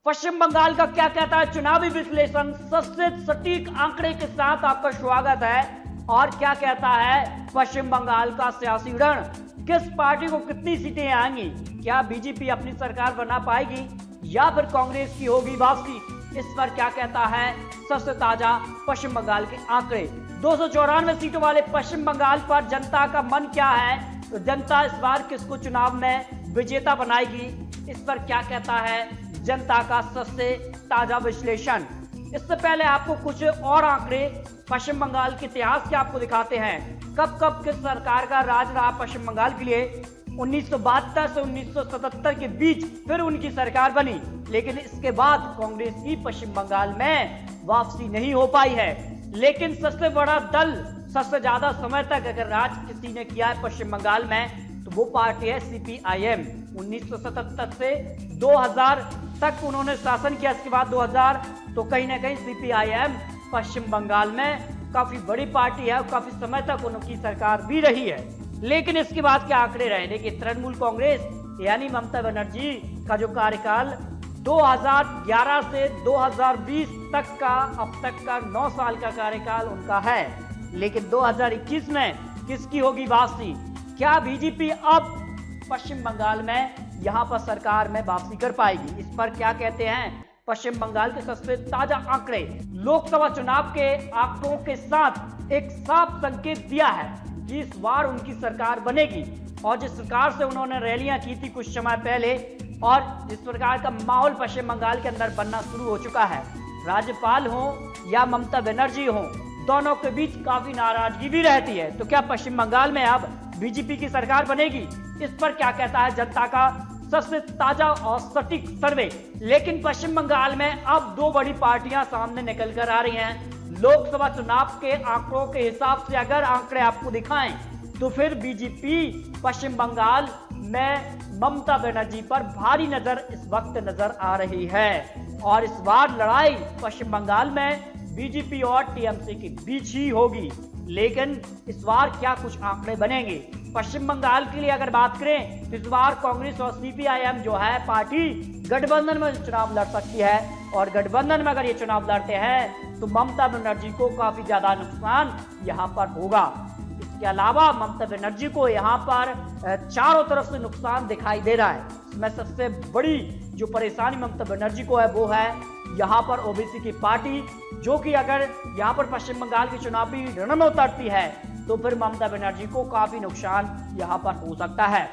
पश्चिम बंगाल का क्या कहता है चुनावी विश्लेषण सबसे सटीक आंकड़े के साथ आपका स्वागत है। और क्या कहता है पश्चिम बंगाल का सियासी रण, किस पार्टी को कितनी सीटें आएंगी, क्या बीजेपी अपनी सरकार बना पाएगी या फिर कांग्रेस की होगी वापसी, इस पर क्या कहता है सबसे ताजा पश्चिम बंगाल के आंकड़े। 294 सीटों वाले पश्चिम बंगाल पर जनता का मन क्या है, तो जनता इस बार किसको चुनाव में विजेता बनाएगी, इस पर क्या कहता है जनता का सबसे ताजा विश्लेषण। इससे पहले आपको कुछ और आंकड़े पश्चिम बंगाल के इतिहास के आपको दिखाते हैं। कब कब किस सरकार का राज रहा पश्चिम बंगाल के लिए। 1972 से 1977 के बीच फिर उनकी सरकार बनी, लेकिन इसके बाद कांग्रेस की पश्चिम बंगाल में वापसी नहीं हो पाई है। लेकिन सबसे बड़ा दल, सबसे ज्यादा समय तक अगर राज किसी ने किया है पश्चिम बंगाल में तो वो पार्टी है सीपीआईएम। 1977 से 2000 तक उन्होंने शासन किया। इसके बाद 2000 तो कहीं ना कहीं सीपीआईएम पश्चिम बंगाल में काफी बड़ी पार्टी है और काफी समय तक उनकी सरकार भी रही है। लेकिन इसके बाद क्या आंकड़े रहे, देखिए तृणमूल कांग्रेस यानी ममता बनर्जी का जो कार्यकाल 2011 से 2020 तक का, अब तक का 9 साल का कार्यकाल उनका है। लेकिन 2021 में किसकी होगी वापसी, क्या बीजेपी अब पश्चिम बंगाल में यहां पर सरकार में वापसी कर पाएगी, इस पर क्या कहते हैं पश्चिम बंगाल के सबसे ताजा आंकड़े। लोकसभा चुनाव के आंकड़ों के साथ एक साफ संकेत दिया है कि इस बार उनकी सरकार बनेगी। और जिस प्रकार से उन्होंने रैलियां की थी कुछ समय पहले और जिस प्रकार का माहौल पश्चिम बंगाल के अंदर बनना शुरू हो चुका है, राज्यपाल हो या ममता बनर्जी हो, दोनों के बीच काफी नाराजगी भी रहती है। तो क्या पश्चिम बंगाल में अब बीजेपी की सरकार बनेगी, इस पर क्या कहता है जनता का सबसे ताजा और सटीक सर्वे। लेकिन पश्चिम बंगाल में अब दो बड़ी पार्टियां सामने निकल कर आ रही हैं। लोकसभा चुनाव के आंकड़ों के हिसाब से अगर आंकड़े आपको दिखाएं तो फिर बीजेपी पश्चिम बंगाल में ममता बनर्जी पर भारी नजर इस वक्त नजर आ रही है। और इस बार लड़ाई पश्चिम बंगाल में बीजेपी और टीएमसी के बीच ही होगी। लेकिन इस बार क्या कुछ आंकड़े बनेंगे पश्चिम बंगाल के लिए अगर बात करें तो इस बार कांग्रेस और सीपीआईएम जो है पार्टी गठबंधन में चुनाव लड़ सकती है। और गठबंधन में अगर ये चुनाव लड़ते हैं तो ममता बनर्जी को काफी ज्यादा नुकसान यहाँ पर होगा। इसके अलावा ममता बनर्जी को यहाँ पर चारों तरफ से नुकसान दिखाई दे रहा है। इसमें सबसे बड़ी जो परेशानी ममता बनर्जी को है वो है यहाँ पर ओबीसी की पार्टी, जो कि अगर यहाँ पर पश्चिम बंगाल की चुनावी रण में उतरती है तो फिर ममता बनर्जी को काफी नुकसान यहाँ पर हो सकता है।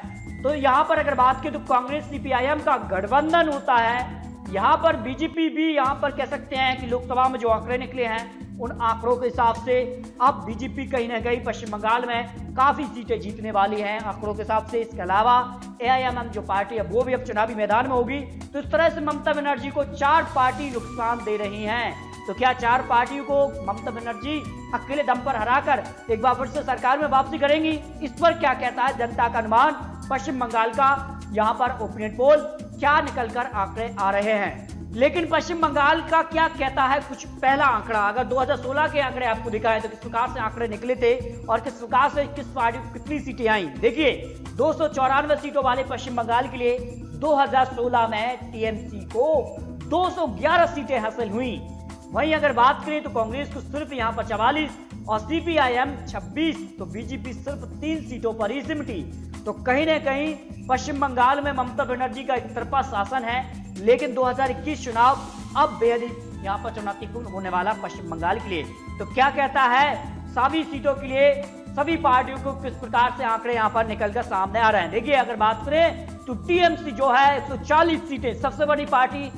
तो यहाँ पर अगर बात की तो कांग्रेस सीपीआईएम का गठबंधन होता है। यहाँ पर बीजेपी भी यहाँ पर कह सकते हैं कि लोकसभा में जो आंकड़े निकले हैं उन आंकड़ों के हिसाब से अब बीजेपी कहीं ना कहीं पश्चिम बंगाल में काफी सीटें जीतने वाली हैं आंकड़ों के हिसाब से। इसके अलावा एआईएमएम जो पार्टी है वो भी अब चुनावी मैदान में होगी। तो इस तरह से ममता बनर्जी को 4 पार्टी नुकसान दे रही हैं। तो क्या 4 पार्टियों को ममता बनर्जी अकेले दम पर हराकर एक बार फिर से सरकार में वापसी करेंगी, इस पर क्या कहता है जनता का अनुमान। पश्चिम बंगाल का यहाँ पर ओपिनियन पोल क्या निकलकर आंकड़े आ रहे हैं। लेकिन पश्चिम बंगाल का क्या कहता है कुछ पहला आंकड़ा, अगर 2016 के आंकड़े आपको दिखाएं तो किस प्रकार से आंकड़े निकले थे और किस प्रकार से किस पार्टी को कितनी सीटें आई। देखिए 294 सीटों वाले पश्चिम बंगाल के लिए 2016 में टीएमसी को 211 सीटें हासिल हुई। वहीं अगर बात करें तो कांग्रेस को सिर्फ यहाँ पर 44 और सीपीआईएम 26, तो बीजेपी सिर्फ 3 सीटों पर ही सिमटी। तो कहीं ना कहीं पश्चिम बंगाल में ममता बनर्जी का एक तरफा शासन है। लेकिन 2021 चुनाव अब बेहद यहाँ पर चुनौतीपूर्ण होने वाला पश्चिम बंगाल के लिए। तो क्या कहता है सभी सीटों के लिए सभी पार्टियों को किस प्रकार से आंकड़े यहाँ पर निकलकर सामने आ रहे हैं। देखिए अगर बात करें तो टीएमसी जो है 140 सीटें सबसे बड़ी पार्टी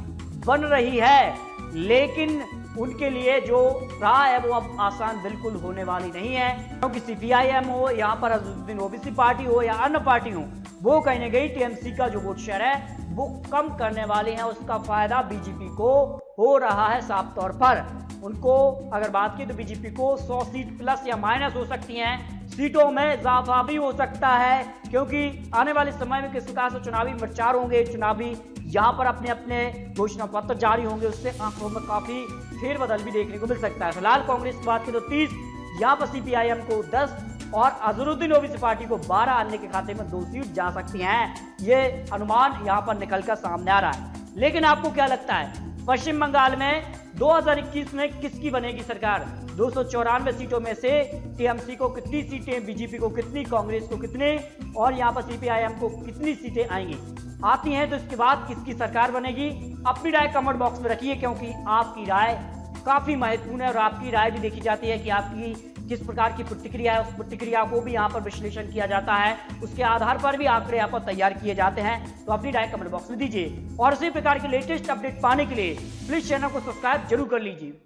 बन रही है, लेकिन उनके लिए जो रहा है वो अब आसान बिल्कुल होने वाली नहीं है, क्योंकि सीपीआईएम हो, यहाँ पर अज़रुद्दीन ओवैसी पार्टी हो या अन्य पार्टी हो, वो कहीं ना कहीं टीएमसी का जो वोट शेयर है वो कम करने वाले हैं। उसका फायदा बीजेपी को हो रहा है साफ तौर पर। उनको अगर बात की तो बीजेपी को 100 सीट प्लस या माइनस हो सकती हैं, सीटों में इजाफा भी हो सकता है, क्योंकि आने वाले समय में किस प्रकार से चुनावी प्रचार होंगे, चुनावी यहाँ पर अपने अपने घोषणा पत्र जारी होंगे, उससे आंकड़ों में काफी फेरबदल भी देखने को मिल सकता है। फिलहाल कांग्रेस की बात की तो 30, यहाँ पर सीपीआईएम को 10 और अजहरुद्दीन ओवैसी पार्टी को 12 अन्य के खाते में 2 सीट जा सकती हैं। ये अनुमान यहाँ पर निकलकर सामने आ रहा है। लेकिन आपको क्या लगता है पश्चिम बंगाल में 2021 में किसकी बनेगी सरकार? 294 सीटों में से टीएमसी को कितनी सीटें, बीजेपी को कितनी, कांग्रेस को कितने और यहाँ पर सीपीआईएम को कितनी सीटें आएंगी, आती हैं तो इसके बाद किसकी सरकार बनेगी? अपनी राय कमेंट बॉक्स में रखिए, क्योंकि आपकी राय काफी महत्वपूर्ण है और आपकी राय भी देखी जाती है कि आपकी किस प्रकार की प्रतिक्रिया है, उस प्रतिक्रिया को भी यहाँ पर विश्लेषण किया जाता है, उसके आधार पर भी आंकड़े यहाँ पर तैयार किए जाते हैं। तो अपनी राय कमेंट बॉक्स में दीजिए और इसी प्रकार के लेटेस्ट अपडेट पाने के लिए प्लीज चैनल को सब्सक्राइब जरूर कर लीजिए।